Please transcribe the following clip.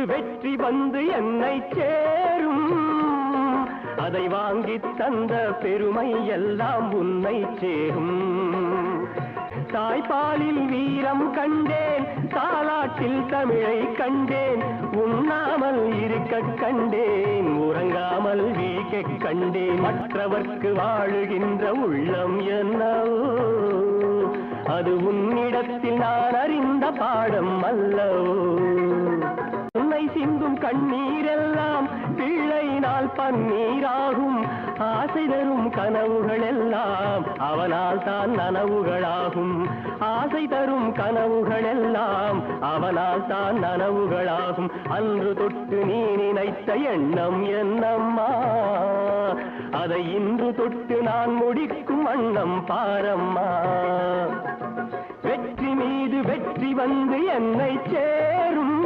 மீது வெற்றி வந்து என்னை சேரும். அதை வாங்கி தந்த பெருமை எல்லாம் உன்னை சேரும். தாய்ப்பாலில் வீரம் கண்டேன், தாலாட்டில் தமிழை கண்டேன். உண்ணாமல் இருக்க கண்டேன், உறங்காமல் வீக்க கண்டேன். மற்றவர்க்கு வாழுகின்ற உள்ளம் என்னவோ, அது உன்னிடத்தில் நான் அறிந்த பாடம் அல்லவோ. உன்னை சிந்தும் கண்ணீரெல்லாம் பிள்ளையினால் பன்னீராகும். ஆசை தரும் கனவுகள் எல்லாம் அவனால் தான் நனவுகளாகும். ஆசை தரும் கனவுகள் எல்லாம் அவனால் தான் நனவுகளாகும். அன்று தொட்டு நீ நினைத்த எண்ணம் என்னம்மா, அதை இன்று தொட்டு நான் முடிக்கும் வண்ணம் பாரம்மா. வெற்றி மீது வெற்றி வந்து என்னை சேரும்.